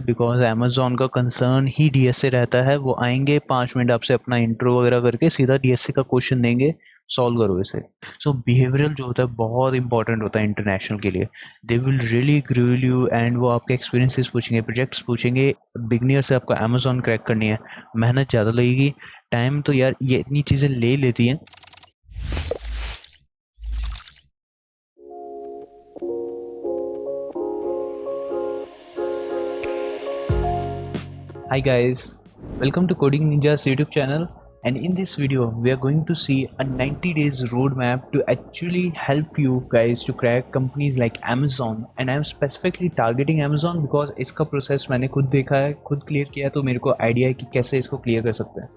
Because Amazon का concern ही DSA रहता है। वो आएंगे 5 मिनट आपसे अपना इंट्रो वगैरह करके सीधा डीएसए का क्वेश्चन देंगे, सॉल्व करो इसे। सो बिहेवियरल जो होता है बहुत इंपॉर्टेंट होता है इंटरनेशनल के लिए। They will really grill you and वो आपके एक्सपीरियंसेस पूछेंगे, प्रोजेक्ट्स पूछेंगे। बिगनियर से आपको अमेजोन क्रैक करनी है, मेहनत ज़्यादा लगेगी। टाइम तो यार ये इतनी चीज़ें ले लेती हैं। Hi guys, welcome to Coding Ninja's YouTube channel, and in this video we are going to see a 90 days roadmap to actually help you guys to crack companies like Amazon, and I am specifically targeting Amazon because इसका process मैंने खुद देखा है, खुद clear किया है, तो मेरे को आइडिया है कि कैसे इसको क्लियर कर सकते हैं।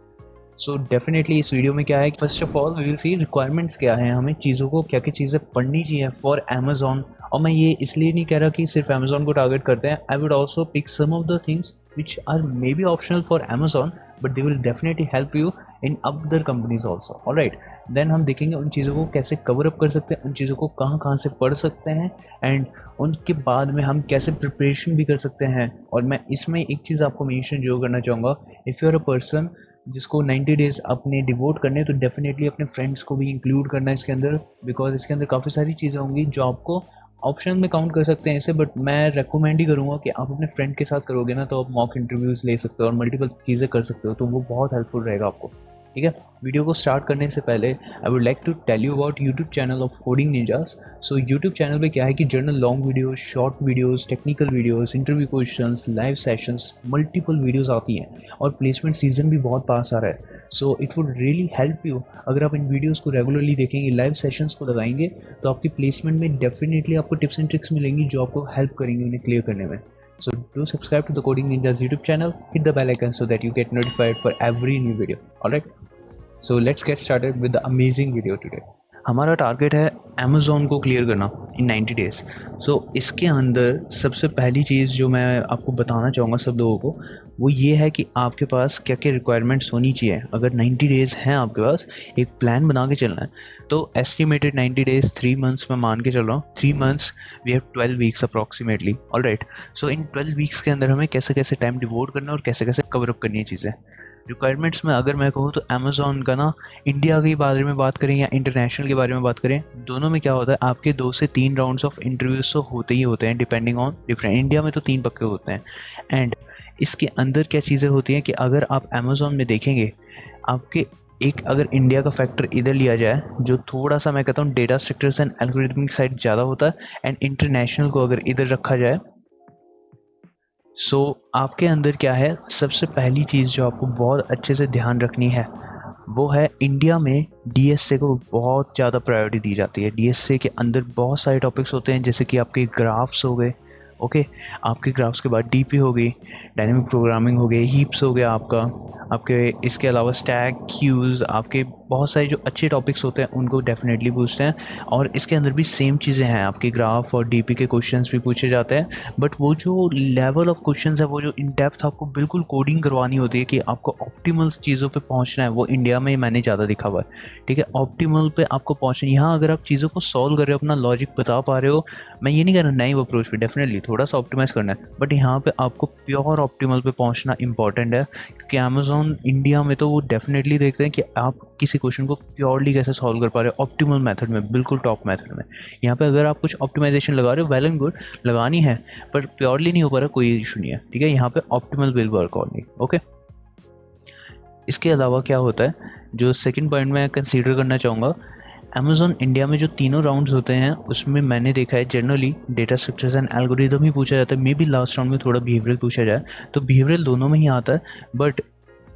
सो डेफिनेटली इस वीडियो में क्या है, first of all we will see requirements क्या है, हमें चीज़ों को क्या क्या चीज़ें पढ़नी चाहिए फॉर अमेजोन। और मैं ये इसलिए नहीं कह रहा कि सिर्फ अमेजोन को टारगेट करते हैं। I would also pick some of the things which are maybe optional for Amazon, but they will definitely help you in other companies also. Alright, then हम देखेंगे उन चीज़ों को कैसे कवर अप कर सकते हैं, उन चीज़ों को कहाँ कहाँ से पढ़ सकते हैं, एंड उनके बाद में हम कैसे प्रिपरेशन भी कर सकते हैं। और मैं इसमें एक चीज़ आपको मेंशन जो करना चाहूँगा, if you are a person जिसको 90 डेज़ अपने डिवोट करने, तो डेफिनेटली अपने फ्रेंड्स को भी इंक्लूड करना है इसके अंदर, बिकॉज इसके अंदर काफ़ी सारी चीज़ें होंगी जो आपको ऑप्शन में काउंट कर सकते हैं इसे, बट मैं रेकमेंड ही करूँगा कि आप अपने फ्रेंड के साथ करोगे ना, तो आप मॉक इंटरव्यूज़ ले सकते हो और मल्टीपल चीज़ें कर सकते हो, तो वो बहुत हेल्पफुल रहेगा आपको। ठीक है, वीडियो को स्टार्ट करने से पहले I would like to tell you about YouTube channel of Coding Ninjas. So YouTube channel पे क्या है कि general long videos, short videos, technical videos, interview questions, live sessions, multiple videos आती हैं, और प्लेसमेंट सीजन भी बहुत पास आ रहा है। So it would really help you अगर आप इन वीडियोस को रेगुलरली देखेंगे, लाइव सेशंस को लगाएंगे, तो आपकी प्लेसमेंट में डेफिनेटली आपको टिप्स एंड ट्रिक्स मिलेंगी जो आपको हेल्प करेंगी उन्हें क्लियर करने में। So do subscribe to the Coding Ninjas YouTube channel, hit the bell icon so that you get notified for every new video. Alright, so let's get started with the amazing video today. हमारा target है Amazon को clear करना इन 90 days. सो इसके अंदर सबसे पहली चीज़ जो मैं आपको बताना चाहूँगा सब लोगों को, वो ये है कि आपके पास क्या क्या रिक्वायरमेंट्स होनी चाहिए। अगर 90 डेज़ हैं आपके पास, एक प्लान बना के चलना है, तो एस्टिमेटेड 90 डेज़ 3 मंथ्स में मान के चल रहा हूँ। 3 months we have 12 weeks approximately. Alright, so in 12 weeks के अंदर हमें कैसे कैसे टाइम डिवोट करना है और कैसे कैसे कवर अप करनी है चीज़ें। रिक्वायरमेंट्स में अगर मैं कहूँ तो अमेज़ॉन का ना, इंडिया के बारे में बात करें या इंटरनेशनल के बारे में बात करें, दोनों में क्या होता है, आपके 2 से 3 राउंड्स ऑफ इंटरव्यूज तो होते ही होते हैं डिपेंडिंग ऑन डिफरेंट। इंडिया में तो 3 पक्के होते हैं। एंड इसके अंदर क्या चीज़ें होती हैं कि अगर आप अमेज़ॉन में देखेंगे, आपके एक अगर इंडिया का फैक्टर इधर लिया जाए, जो थोड़ा सा मैं कहता हूँ data structures and algorithmic side ज़्यादा होता है, एंड इंटरनेशनल को अगर इधर रखा जाए, सो आपके अंदर क्या है, सबसे पहली चीज़ जो आपको बहुत अच्छे से ध्यान रखनी है, वो है इंडिया में डीएसए को बहुत ज़्यादा प्रायोरिटी दी जाती है। डीएसए के अंदर बहुत सारे टॉपिक्स होते हैं, जैसे कि आपके ग्राफ्स हो गए, ओके, आपके ग्राफ्स के बाद डीपी हो गई, डायनेमिक प्रोग्रामिंग हो गई, हीप्स हो गया आपके इसके अलावा स्टैक, क्यूज़, आपके बहुत सारे जो अच्छे टॉपिक्स होते हैं उनको डेफिनेटली पूछते हैं। और इसके अंदर भी सेम चीज़ें हैं, आपके ग्राफ और डीपी के क्वेश्चंस भी पूछे जाते हैं, बट वो जो लेवल ऑफ क्वेश्चंस है, वो जो इन डेप्थ आपको बिल्कुल कोडिंग करवानी होती है कि आपको ऑप्टिमल चीज़ों पे पहुंचना है, वो इंडिया में मैंने ज़्यादा देखा हुआ है। ठीक है, ऑप्टिमल पे आपको पहुंचना, यहाँ अगर आप चीज़ों को सॉल्व कर रहे हो, अपना लॉजिक बता पा रहे हो, मैं ये नहीं कह रहा नई अप्रोच पे, डेफिनेटली थोड़ा सा ऑप्टिमाइज़ करना है, बट यहाँ पे आपको प्योर ऑप्टिमल पे पहुँचना इंपॉर्टेंट है, क्योंकि अमेज़ॉन इंडिया में तो वो डेफिनेटली देखते हैं कि आप किसी क्वेश्चन को प्योरली कैसे सॉल्व कर पा रहे हो ऑप्टिमल मेथड में, बिल्कुल टॉप मेथड में। यहाँ पे अगर आप कुछ ऑप्टिमाइजेशन लगा रहे हो, वेल एंड गुड, लगानी है, पर प्योरली नहीं हो पा रहा, कोई इशू नहीं है। ठीक है, यहाँ पे optimal will work only. Okay, इसके अलावा क्या होता है, जो सेकंड पॉइंट मैं कंसीडर करना चाहूँगा, अमेज़ॉन इंडिया में जो तीनों राउंड्स होते हैं, उसमें मैंने देखा है generally data structures and algorithm ही पूछा जाता है। मे बी लास्ट राउंड में थोड़ा बिहेवियरल पूछा जाए, तो बिहेवियरल दोनों में ही आता है, but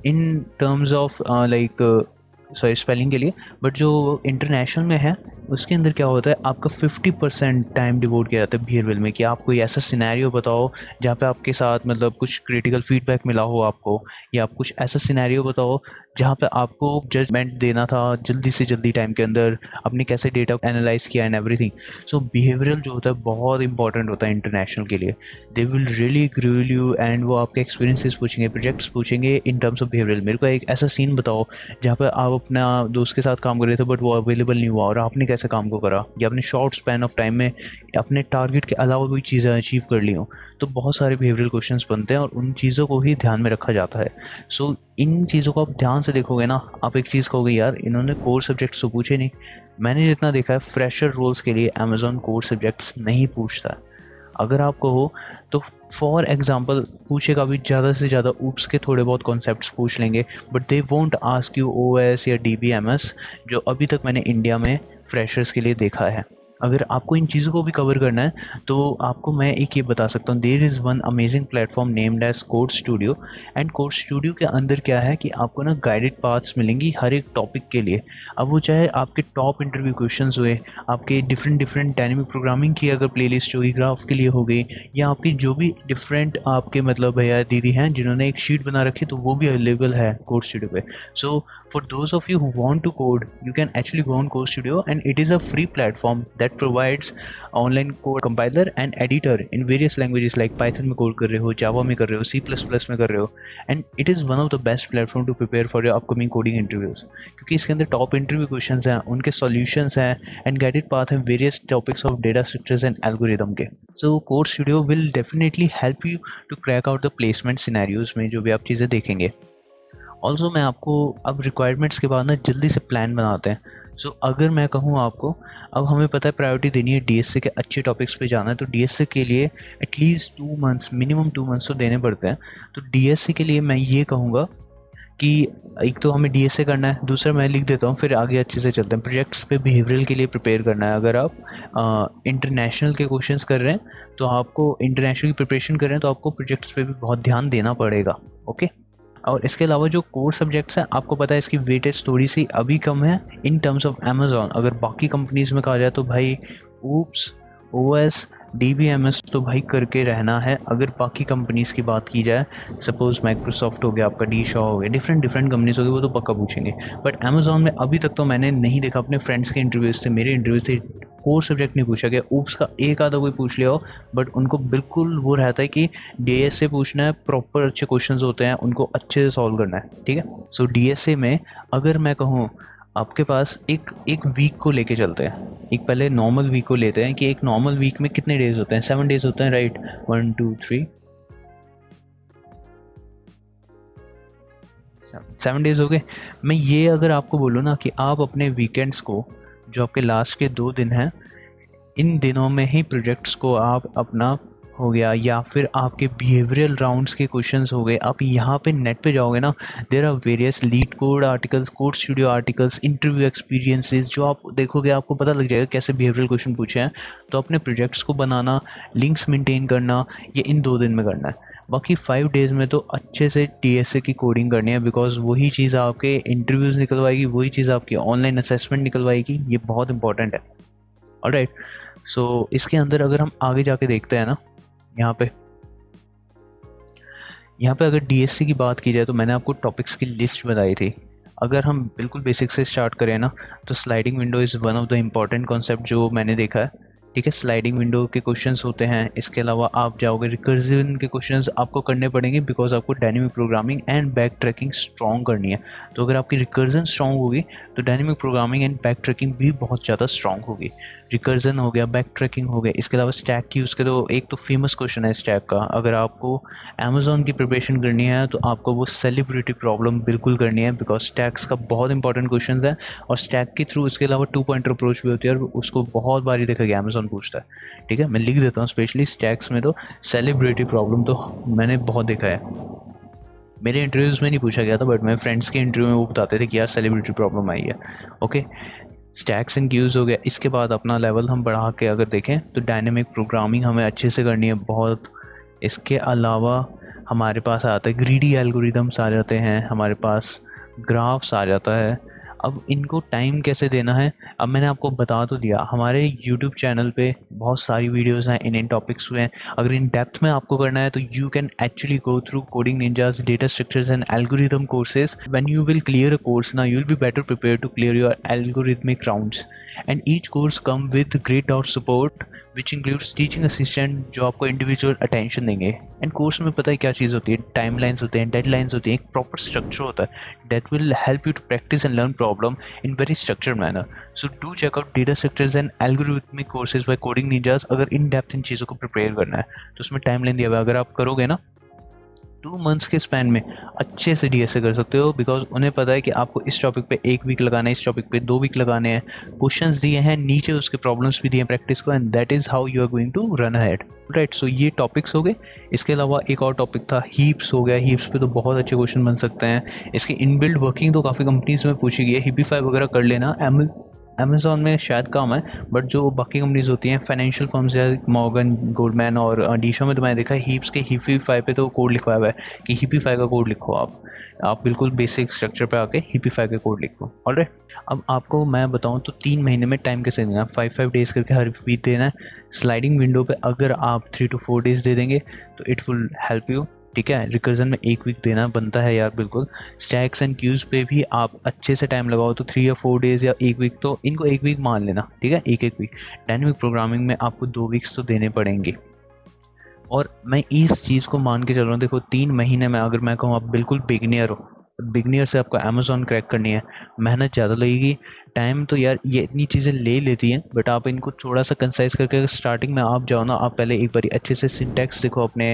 in terms of like sorry spelling के लिए, बट जो इंटरनेशनल में है उसके अंदर क्या होता है, आपका 50% टाइम डिवोट किया जाता है बिहेवियरल में, कि आप कोई ऐसा सिनेरियो बताओ जहाँ पे आपके साथ मतलब कुछ क्रिटिकल फीडबैक मिला हो आपको, या आप कुछ ऐसा सिनेरियो बताओ जहाँ पे आपको जजमेंट देना था जल्दी से जल्दी टाइम के अंदर, आपने कैसे डेटा एनालाइज किया एंड एवरीथिंग। सो बिहेवियरल जो होता है बहुत इंपॉर्टेंट होता है इंटरनेशनल के लिए। They will really grill you and वो आपके एक्सपीरियंसेस पूछेंगे, प्रोजेक्ट्स पूछेंगे इन टर्म्स ऑफ बिहेवियरल। मेरे को एक ऐसा सीन बताओ जहाँ पर आप अपना दोस्त के साथ काम कर रहे थे बट वो अवेलेबल नहीं हुआ, और आपने कैसे काम को करा, या अपने शॉर्ट स्पैन ऑफ टाइम में अपने टारगेट के अलावा कोई चीज़ें अचीव कर ली हो। तो बहुत सारे बिहेवियरल क्वेश्चंस बनते हैं और उन चीज़ों को ही ध्यान में रखा जाता है। सो इन चीज़ों को आप ध्यान से देखोगे ना, आप एक चीज़ कहोगे यार इन्होंने कोर सब्जेक्ट्स तो पूछे नहीं। मैंने जितना देखा है फ्रेशर रोल्स के लिए अमेजोन कोर सब्जेक्ट्स नहीं पूछता है। अगर आपको हो तो फॉर एग्जांपल पूछेगा भी ज़्यादा से ज़्यादा ऊप्स के थोड़े बहुत कॉन्सेप्ट्स पूछ लेंगे, but they won't ask you OS या डीबीएमएस, जो अभी तक मैंने इंडिया में फ्रेशर्स के लिए देखा है। अगर आपको इन चीज़ों को भी कवर करना है तो आपको मैं एक ये बता सकता हूँ, there is one amazing platform named as Code Studio. And Code Studio के अंदर क्या है कि आपको ना गाइडेड पाथ्स मिलेंगी हर एक टॉपिक के लिए। अब वो चाहे आपके टॉप इंटरव्यू क्वेश्चंस हुए, आपके डिफरेंट डायनेमिक प्रोग्रामिंग की अगर प्लेलिस्ट होगी ग्राफ के लिए हो गई, या आपकी जो भी डिफरेंट आपके मतलब भैया दीदी हैं जिन्होंने एक शीट बना रखी, तो वो भी अवेलेबल है कोड स्टूडियो पे। सो for those of you who want to code, you can actually go on Code Studio, and it is a free platform that provides online code compiler and editor in various languages like Python में code कर रहे हो, Java में कर रहे हो, C++ में कर रहे हो, and it is one of the best platform to prepare for your upcoming coding interviews, क्योंकि इसके अंदर top interview questions हैं, उनके solutions हैं, and guided path हैं various topics of data structures and algorithm के। So Code Studio will definitely help you to crack out the placement scenarios में जो भी आप चीज़ें देखेंगे। ऑल्सो मैं आपको अब रिक्वायरमेंट्स के बाद ना जल्दी से प्लान बनाते हैं। सो अगर मैं कहूँ आपको, अब हमें पता है प्रायोरिटी देनी है डीएसए के अच्छे टॉपिक्स पे जाना है, तो डीएसए के लिए एटलीस्ट 2 मंथ्स, मिनिमम 2 मंथ्स तो देने पड़ते हैं। तो डीएसए के लिए मैं ये कहूँगा कि एक तो हमें डीएसए करना है, दूसरा मैं लिख देता हूँ फिर आगे अच्छे से चलते हैं, प्रोजेक्ट्स पे बिहेवियरल के लिए प्रिपेयर करना है। अगर आप इंटरनेशनल के क्वेश्चंस कर रहे हैं तो आपको इंटरनेशनल की प्रिपरेशन कर रहे हैं तो आपको प्रोजेक्ट्स पे भी बहुत ध्यान देना पड़ेगा। ओके, और इसके अलावा जो कोर सब्जेक्ट्स हैं आपको पता है इसकी वेटेज थोड़ी सी अभी कम है इन टर्म्स ऑफ अमेजोन। अगर बाकी कंपनीज में कहा जाए तो भाई ऊप्स, ओएस, डीबीएमएस तो भाई करके रहना है। अगर बाकी कंपनीज की बात की जाए, सपोज माइक्रोसॉफ्ट हो गया, आपका डी शॉ हो गया, डिफरेंट कंपनीज हो गई, वो तो पक्का पूछेंगे। बट अमेजोन में अभी तक तो मैंने नहीं देखा, अपने फ्रेंड्स के इंटरव्यूज थे, मेरे इंटरव्यूज थे, कोर सब्जेक्ट नहीं पूछा गया। ऊप्स का एक आधा कोई पूछ लिया हो, बट उनको बिल्कुल वो रहता है कि डीएस से पूछना है, प्रॉपर अच्छे क्वेश्चंस होते हैं, उनको अच्छे से सॉल्व करना है। ठीक है, सो डीएसए में अगर मैं कहूँ आपके पास एक वीक को लेके चलते हैं। एक पहले नॉर्मल वीक को लेते हैं कि एक नॉर्मल वीक में कितने डेज होते हैं, 7 डेज होते हैं, राइट? 1 2 3 7 डेज हो गए। मैं ये अगर आपको बोलूँ ना कि आप अपने वीकेंड्स को, जो आपके लास्ट के 2 दिन हैं, इन दिनों में ही प्रोजेक्ट्स को आप अपना हो गया, या फिर आपके बिहेवियरल राउंड्स के क्वेश्चंस हो गए, आप यहाँ पे नेट पे जाओगे ना, there are various LeetCode articles, Code Studio articles, interview experiences, जो आप देखोगे आपको पता लग जाएगा कैसे बिहेवियरल क्वेश्चन पूछे हैं। तो अपने प्रोजेक्ट्स को बनाना, लिंक्स मेंटेन करना, ये इन 2 दिन में करना है। बाकी 5 डेज में तो अच्छे से टीएसए की कोडिंग करनी है, बिकॉज वही चीज़ आपके इंटरव्यूज़ निकलवाएगी, वही चीज़ आपकी ऑनलाइन असेसमेंट निकलवाएगी। ये बहुत इंपॉर्टेंट है। ऑलराइट, सो इसके अंदर अगर हम आगे जाके देखते हैं ना, यहाँ पे अगर डीएससी की बात की जाए तो मैंने आपको टॉपिक्स की लिस्ट बताई थी। अगर हम बिल्कुल बेसिक से स्टार्ट करें ना, तो sliding window is one of the important concept जो मैंने देखा है। ठीक है, स्लाइडिंग विंडो के क्वेश्चंस होते हैं। इसके अलावा आप जाओगे, रिकर्जन के क्वेश्चंस आपको करने पड़ेंगे, बिकॉज आपको dynamic programming and back tracking strong करनी है। तो अगर आपकी रिकर्जन स्ट्रॉन्ग होगी तो dynamic programming and back tracking भी बहुत ज़्यादा स्ट्रॉन्ग होगी। रिकर्जन हो गया, बैक ट्रैकिंग हो गया, इसके अलावा स्टैक की यूज़ करो। एक तो फेमस क्वेश्चन है स्टैक का, अगर आपको अमेजोन की प्रिपरेशन करनी है तो आपको वो सेलिब्रिटी प्रॉब्लम बिल्कुल करनी है, बिकॉज स्टैक्स का बहुत इंपॉर्टेंट क्वेश्चन है। और स्टैक के थ्रू इसके अलावा 2 पॉइंटर अप्रोच भी होती है, और उसको बहुत बारी देखा गया अमेजोन पूछता है। ठीक है, मैं लिख देता हूँ स्पेशली स्टैक्स में तो सेलिब्रिटी प्रॉब्लम तो मैंने बहुत देखा है। मेरे इंटरव्यूज़ में नहीं पूछा गया था, बट मेरे फ्रेंड्स के इंटरव्यू में वो बताते थे कि यार सेलिब्रिटी प्रॉब्लम आई है। ओके, स्टैक्स एंड क्यूज हो गया। इसके बाद अपना लेवल हम बढ़ा के अगर देखें तो डायनेमिक प्रोग्रामिंग हमें अच्छे से करनी है बहुत। इसके अलावा हमारे पास आता है ग्रीडी एल्गोरिदम्स आ जाते हैं, हमारे पास ग्राफ्स आ जाता है। अब इनको टाइम कैसे देना है, अब मैंने आपको बता तो दिया। हमारे YouTube चैनल पे बहुत सारी वीडियोस हैं इन टॉपिक्स में। अगर इन डेप्थ में आपको करना है तो you can actually go through Coding Ninjas data structures and algorithm courses. When you will clear a course ना, you will be better prepare to clear your algorithmic rounds, and each course come with great out support, which includes teaching assistant जो आपको individual attention देंगे। And course में पता है क्या चीज़ होती है, टाइमलाइंस होते हैं, डेडलाइंस होती हैं, एक प्रॉपर स्ट्रक्चर होता है that will help you to practice and learn problem in very structured manner. So do check out data structures and algorithmic courses by Coding Ninjas. अगर इन डेप्थ इन चीज़ों को prepare करना है तो उसमें timeline दिया हुआ है, अगर आप करोगे ना 2 मंथ्स के स्पैन में अच्छे से डीएसए कर सकते हो, बिकॉज उन्हें पता है कि आपको इस टॉपिक पे 1 वीक लगाना है, इस टॉपिक पे 2 वीक लगाने हैं, क्वेश्चंस दिए हैं नीचे, उसके प्रॉब्लम्स भी दिए हैं प्रैक्टिस को, and that is how you are going to run ahead, right. So ये टॉपिक्स हो गए। इसके अलावा एक और टॉपिक था हीप्स हो गया। हीप्स पे तो बहुत अच्छे क्वेश्चन बन सकते हैं। इसकी इनबिल्ड वर्किंग तो काफ़ी कंपनीज में पूछी गई है। हिपीफाई वगैरह कर लेना, अमेजोन में शायद काम है, बट जो बाकी कंपनीज होती हैं फाइनेंशियल फर्म्स या मॉर्गन गोल्डमैन और डीशो में तो मैंने देखा है हीप्स के हिपीफाई पे तो कोड लिखवा हुआ है कि हिपीफाई का कोड लिखो। आप बिल्कुल बेसिक स्ट्रक्चर पे आके हिपीफाई का कोड लिखो। ऑलराइट, अब आपको मैं बताऊं तो 3 महीने में टाइम कैसे देना है। 5 डेज करके हर वीक देना है। स्लाइडिंग विंडो पे अगर आप 3 to 4 डेज दे देंगे तो इट विल हेल्प यू, ठीक है। रिकर्जन में 1 वीक देना बनता है यार, बिल्कुल। स्टैक्स एंड क्यूज पे भी आप अच्छे से टाइम लगाओ तो 3 या 4 डेज या 1 वीक, तो इनको 1 वीक मान लेना, ठीक है, एक वीक। डायनेमिक प्रोग्रामिंग में आपको 2 वीक्स तो देने पड़ेंगे। और मैं इस चीज़ को मान के चल रहा हूँ, देखो 3 महीने में अगर मैं कहूँ आप बिल्कुल बिगनियर हो, बिगनियर से आपको अमेजोन क्रैक करनी है, मेहनत ज़्यादा लगेगी। टाइम तो यार ये इतनी चीज़ें ले लेती हैं, बट आप इनको थोड़ा सा कंसाइज करके अगर स्टार्टिंग में आप जाओ ना, आप पहले एक बार अच्छे से सिंटैक्स देखो अपने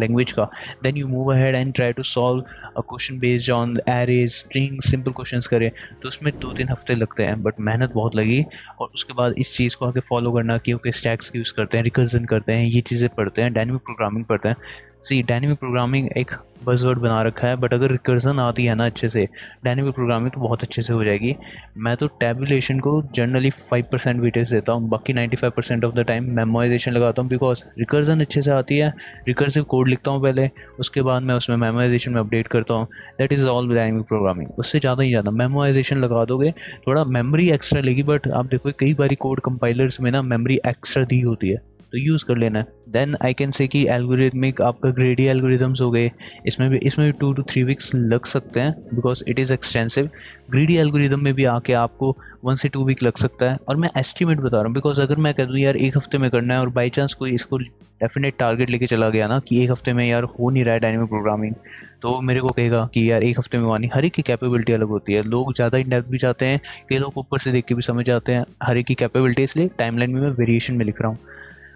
लैंग्वेज का, then you move ahead and try to solve a question based on arrays, string, simple questions करें तो उसमें 2-3 हफ्ते लगते हैं, बट मेहनत बहुत लगी। और उसके बाद इस चीज़ को आगे फॉलो करना कि ओके स्टैक्स यूज़ करते हैं, रिकर्जन करते हैं, ये चीज़ें पढ़ते हैं, डायनेमिक प्रोग्रामिंग पढ़ते हैं। सी डायनेमिक प्रोग्रामिंग एक बज़वर्ड बना रखा है, बट अगर रिकर्जन आती है ना अच्छे से, डायनेमिक प्रोग्रामिंग तो बहुत अच्छे से हो जाएगी। मैं तो टैबुलेशन को जनरली 5% वेटेज देता हूँ, बाकी 95% ऑफ द टाइम मेमोराइजेशन लगाता हूँ, बिकॉज रिकर्जन अच्छे से आती है। रिकर्सिव कोड लिखता हूँ पहले, उसके बाद मैं उसमें मेमोराइजेशन में अपडेट करता हूँ। That is all dynamic programming. उससे ज़्यादा ही ज़्यादा मेमोराइजेशन लगा दोगे, थोड़ा मेमोरी एक्स्ट्रा लेगी, बट आप देखो कई बारी कोड कंपाइलर्स में ना मेमोरी एक्स्ट्रा दी होती है, तो यूज़ कर लेना है। देन आई कैन से कि एल्गोरिथमिक आपका ग्रेडी एल्गोरिथम्स हो गए, इसमें भी 2 to 3 वीक्स लग सकते हैं, because it is extensive. ग्रेडी algorithm में भी आके आपको 1 से 2 वीक लग सकता है, और मैं एस्टिमेट बता रहा हूँ, बिकॉज अगर मैं कह दूँ यार 1 हफ्ते में करना है और बाई चांस कोई इसको डेफिनेट टारगेट लेके चला गया ना कि 1 हफ्ते में यार हो नहीं रहा है डायनेमिक प्रोग्रामिंग, तो मेरे को कहेगा कि यार 1 हफ्ते में हुआ नहीं। हर एक की कैपेबिलिटी अलग होती है, लोग ज़्यादा इन डेप्थ भी जाते हैं, कई लोग ऊपर से देख के भी समझ जाते हैं, हर एक की कैपेबिलिटी, इसलिए टाइमलाइन में मैं वेरिएशन में लिख रहा हूँ।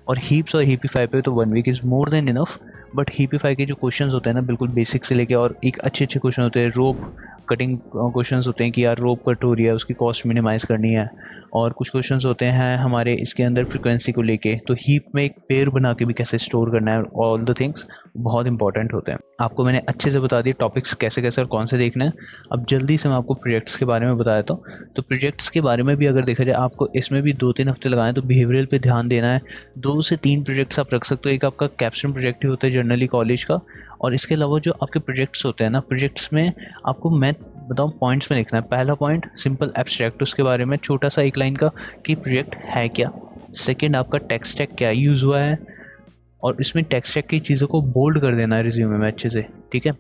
और हीप्स और हीपीफाई पे तो 1 week is more than enough, but heapify के जो क्वेश्चंस होते हैं ना बिल्कुल बेसिक से लेके, और एक अच्छे क्वेश्चन होते हैं, रोप कटिंग क्वेश्चंस होते हैं कि यार रोप कट हो रही है, उसकी कॉस्ट मिनिमाइज करनी है। और कुछ क्वेश्चंस होते हैं हमारे इसके अंदर फ्रिक्वेंसी को लेके, तो हीप में एक पेयर बना के भी कैसे स्टोर करना है, ऑल द थिंग्स बहुत इंपॉर्टेंट होते हैं। आपको मैंने अच्छे से बता दिया टॉपिक्स कैसे कैसे और कौन से देखना है। अब जल्दी से मैं आपको प्रोजेक्ट्स के बारे में बता देता हूँ। तो प्रोजेक्ट्स के बारे में भी अगर देखा जाए, आपको इसमें भी 2-3 हफ्ते लगाए, तो बिहेवियरल पे ध्यान देना है। 2 से 3 प्रोजेक्ट्स आप रख सकते हो। एक आपका कैप्स्टोन प्रोजेक्ट ही होता है जनरली कॉलेज का, और इसके अलावा जो आपके प्रोजेक्ट्स होते हैं ना, प्रोजेक्ट्स में आपको मैं बताऊँ पॉइंट्स में लिखना है। पहला पॉइंट सिंपल एब्स्ट्रैक्ट, उसके बारे में छोटा सा 1 लाइन का कि प्रोजेक्ट है क्या। सेकंड आपका टेक स्टैक क्या यूज़ हुआ है, और इसमें टेक स्टैक की चीज़ों को बोल्ड कर देना है रिज्यूमे में अच्छे से, ठीक है।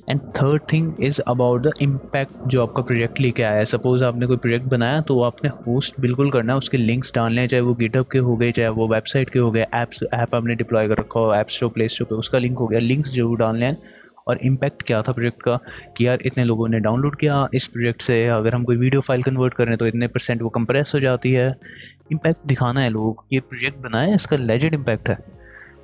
And third thing is about the impact जो आपका प्रोजेक्ट लेके आया है। सपोज आपने कोई प्रोजेक्ट बनाया तो आपने होस्ट बिल्कुल करना है, उसके लिंक्स डालने हैं, चाहे वो गिटहब के हो गए, चाहे वो वेबसाइट के हो गए, ऐप आपने डिप्लॉय कर रखा हो ऐप स्टोर, प्ले स्टोर पे, उसका लिंक हो गया, लिंक्स जरूर डालने हैं। और इम्पैक्ट क्या था प्रोजेक्ट का, कि यार इतने लोगों ने डाउनलोड किया इस प्रोजेक्ट से, अगर हम कोई वीडियो फाइल कन्वर्ट करें तो इतने % वो कंप्रेस हो जाती है। इम्पैक्ट दिखाना है लोगों को, ये प्रोजेक्ट बनाया इसका लेजेंड इम्पैक्ट है,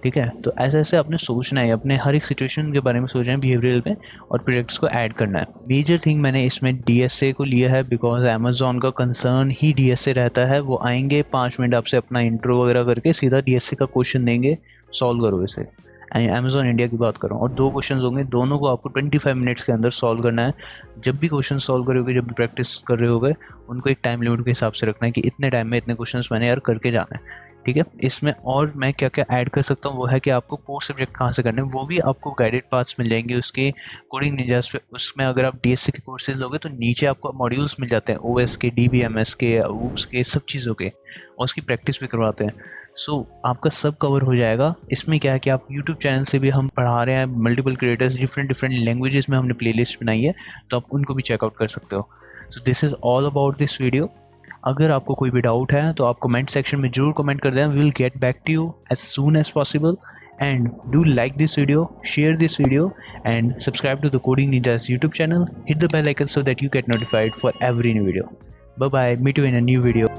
ठीक है। तो ऐसे ऐसे आपने सोचना है, अपने हर एक सिचुएशन के बारे में सोचना है बिहेवियरल पे, और प्रोजेक्ट्स को ऐड करना है। मेजर थिंग मैंने इसमें डीएसए को लिया है, बिकॉज अमेजोन का कंसर्न ही डीएसए रहता है। वो आएंगे 5 मिनट आपसे अपना इंट्रो वगैरह करके सीधा डीएसए का क्वेश्चन देंगे, सॉल्व करो इसे। अमेजोन इंडिया की बात करूँ, और 2 क्वेश्चन होंगे, दोनों को आपको 25 मिनट्स के अंदर सॉल्व करना है। जब भी क्वेश्चन सॉल्व करोगे, जब भी प्रैक्टिस कर रहे होगे, उनको एक टाइम लिमिट के हिसाब से रखना है कि इतने टाइम में इतने क्वेश्चंस मैंने यार करके जाना है, ठीक है। इसमें और मैं क्या क्या ऐड कर सकता हूँ वो है कि आपको कोर सब्जेक्ट कहाँ से करने हैं, वो भी आपको गाइडेड पाथ्स मिल जाएंगे उसके कोडिंग निंजास पे। उसमें अगर आप डीएससी के कोर्सेज लोगे तो नीचे आपको मॉड्यूल्स मिल जाते हैं, ओएस के, डीबीएमएस के, ऊप्स के, सब चीज़ों के, और उसकी प्रैक्टिस भी करवाते हैं। सो आपका सब कवर हो जाएगा। इसमें क्या है कि आप यूट्यूब चैनल से भी हम पढ़ा रहे हैं, मल्टीपल क्रिएटर्स, डिफरेंट लैंग्वेजेस में हमने प्लेलिस्ट बनाई है, तो आप उनको भी चेकआउट कर सकते हो। So this is all about this video. अगर आपको कोई भी डाउट है तो आप कमेंट सेक्शन में जरूर कमेंट कर दें, we will get back to you as soon as possible. And do like this video, share this video, and subscribe to the Coding Ninjas YouTube channel. Hit the bell icon so that you get notified for every new video. Bye bye, meet you in a new video.